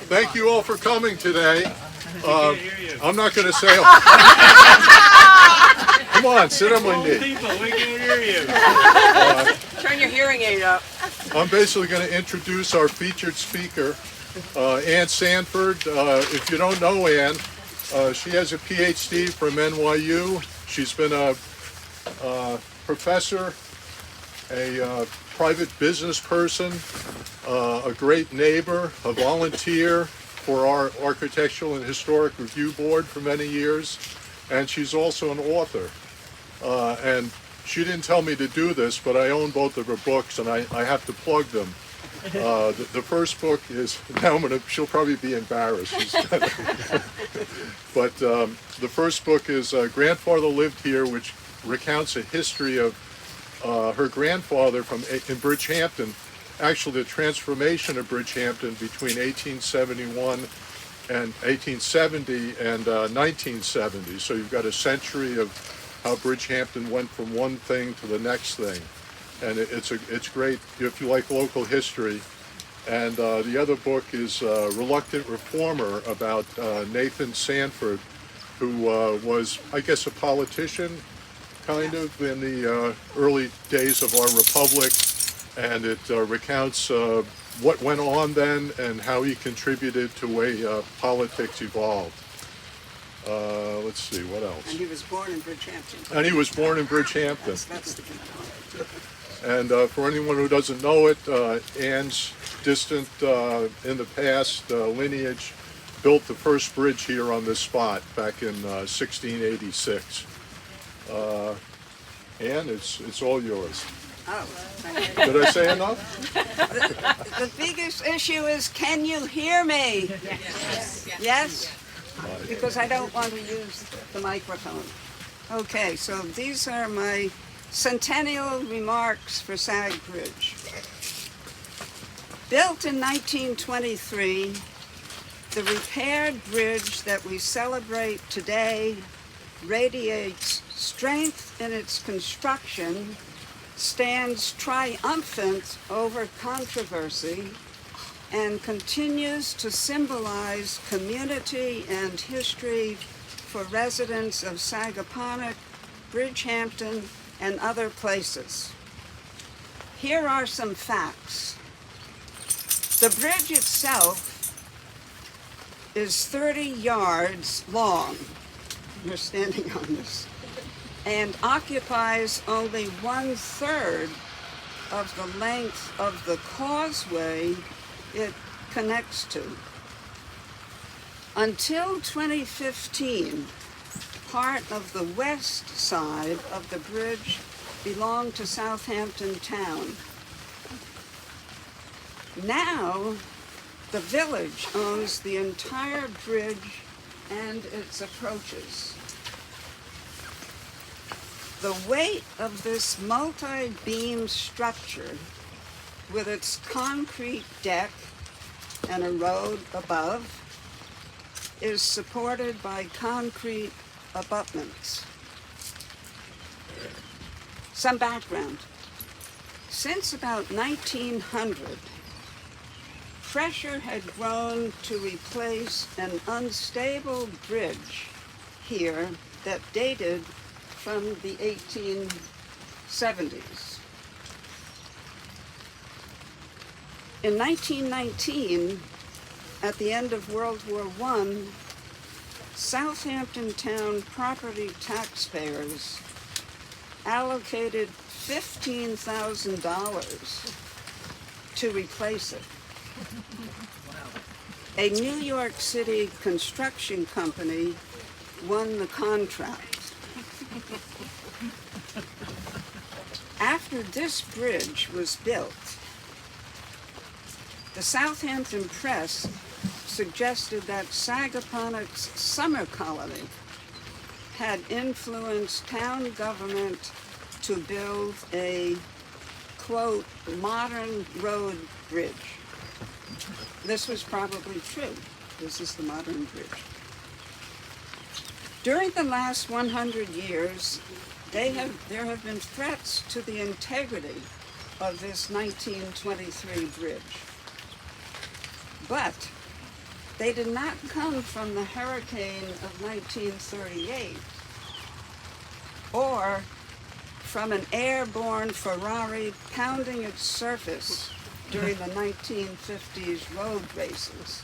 Thank you all for coming today. I'm not going to say. Come on, sit on my knee. People, we can hear you. Turn your hearing aid up. I'm basically going to introduce our featured speaker, Ann Sanford. If you don't know Ann, she has a PhD from NYU. She's been a professor, a private business person, a great neighbor, a volunteer for our Architectural and Historic Review Board for many years, and she's also an author. And she didn't tell me to do this, but I own both of her books, and I have to plug them. The first book is, now she'll probably be embarrassed. But the first book is Grandfather Lived Here, which recounts a history of her grandfather in Bridgehampton, actually the transformation of Bridgehampton between 1870 and 1970. So you've got a century of how Bridgehampton went from one thing to the next thing. And it's great if you like local history. And the other book is Reluctant Reformer, about Nathan Sanford, who was, I guess, a politician, kind of, in the early days of our republic, and it recounts what went on then and how he contributed to the way politics evolved. Let's see, what else? And he was born in Bridgehampton. And he was born in Bridgehampton. That's the good part. And for anyone who doesn't know it, Ann's distant in the past lineage built the first bridge here on this spot back in 1686. Ann, it's all yours. Oh, Did I say enough? the biggest issue is, can you hear me? Yes. Yes? Because I don't want to use the microphone. Okay, so these are my centennial remarks for Sagg Bridge. Built in 1923, the repaired bridge that we celebrate today radiates strength in its construction, stands triumphant over controversy, and continues to symbolize community and history for residents of Sagaponack, Bridgehampton, and other places. Here are some facts. The bridge itself is 30 yards long. We're standing on this. And occupies only 1/3 of the length of the causeway it connects to. Until 2015, part of the west side of the bridge belonged to Southampton Town. Now, the village owns the entire bridge and its approaches. The weight of this multi-beam structure, with its concrete deck and a road above, is supported by concrete abutments. Some background. Since about 1900, pressure had grown to replace an unstable bridge here that dated from the 1870s. In 1919, at the end of World War I, Southampton Town property taxpayers allocated $15,000 to replace it. A New York City construction company won the contract. After this bridge was built, the Southampton Press suggested that Sagaponack's summer colony had influenced town government to build a, quote, modern road bridge. This was probably true. This is the modern bridge. During the last 100 years, there have been threats to the integrity of this 1923 bridge. But They did not come from the hurricane of 1938 or from an airborne Ferrari pounding its surface during the 1950s road races,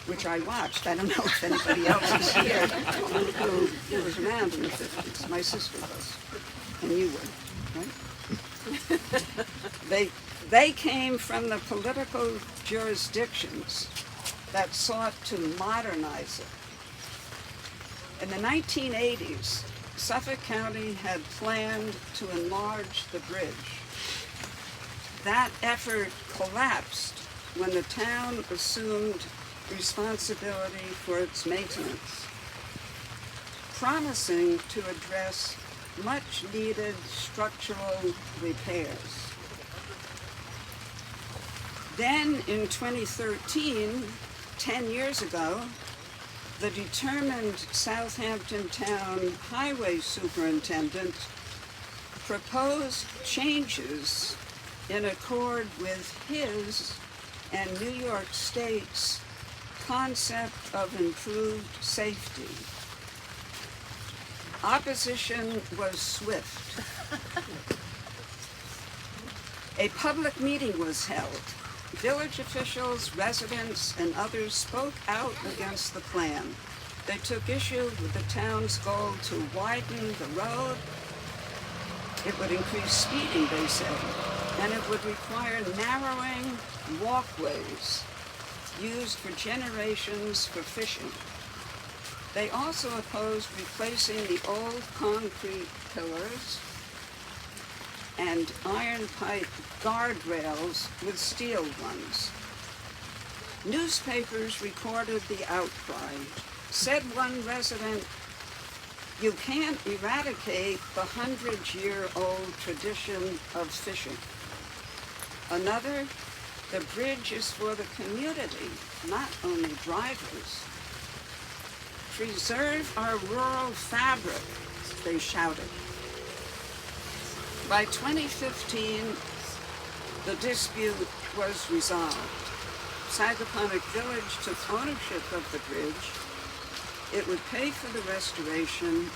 which I watched. I don't know if anybody else is here who was around in the 50s. My sister was, and you were, right? They came from the political jurisdictions that sought to modernize it. In the 1980s, Suffolk County had planned to enlarge the bridge. That effort collapsed when the town assumed responsibility for its maintenance, promising to address much needed structural repairs. Then in 2013, 10 years ago, the determined Southampton Town Highway Superintendent proposed changes in accord with his and New York State's concept of improved safety. Opposition was swift. A public meeting was held. Village officials, residents, and others spoke out against the plan. They took issue with the town's goal to widen the road. It would increase speeding, they said, and it would require narrowing walkways used for generations for fishing. They also opposed replacing the old concrete pillars and iron pipe guardrails with steel ones. Newspapers recorded the outcry. Said one resident, "You can't eradicate the 100-year-old tradition of fishing." Another, "The bridge is for the community, not only drivers." "Preserve our rural fabric," they shouted. By 2015, the dispute was resolved. Sagaponic Village took ownership of the bridge. It would pay for the restoration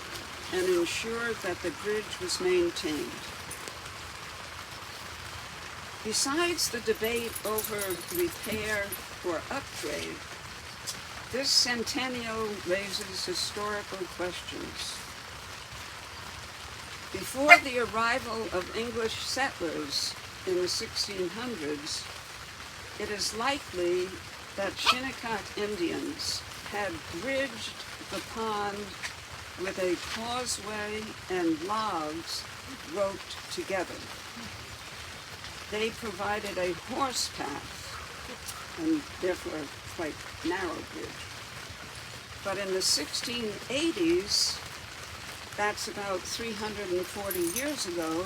and ensure that the bridge was maintained. Besides the debate over repair or upgrade, this centennial raises historical questions. Before the arrival of English settlers in the 1600s, it is likely that Shinnecock Indians had bridged the pond with a causeway and logs roped together. They provided a horse path, and therefore a quite narrow bridge. But in the 1680s, that's about 340 years ago,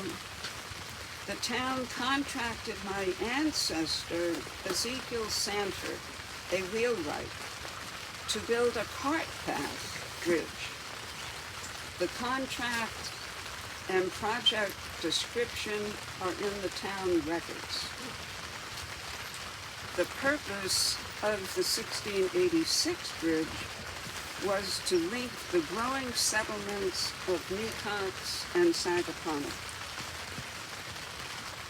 the town contracted my ancestor, Ezekiel Sanford, a wheelwright, to build a cart path bridge. The contract and project description are in the town records. The purpose of the 1686 bridge was to link the growing settlements of Mecox and Sagaponic.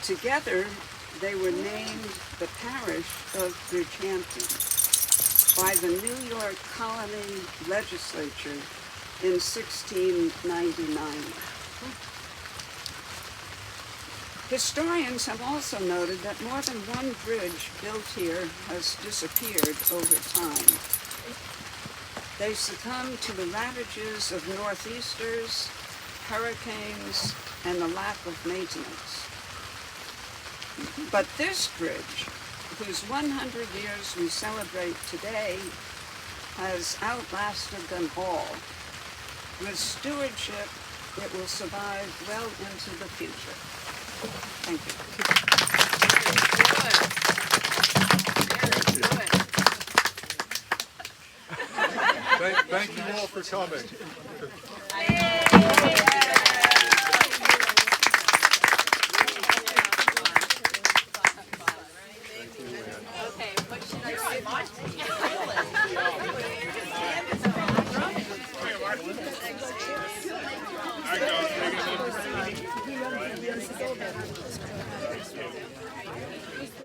Together, they were named the parish of Bridgehampton by the New York Colony Legislature in 1699. Historians have also noted that more than one bridge built here has disappeared over time. They succumbed to the ravages of northeasters, hurricanes, and the lack of maintenance. But this bridge, whose 100 years we celebrate today, has outlasted them all. With stewardship, it will survive well into the future. Thank you. Thank you all for coming. Okay, what should I say?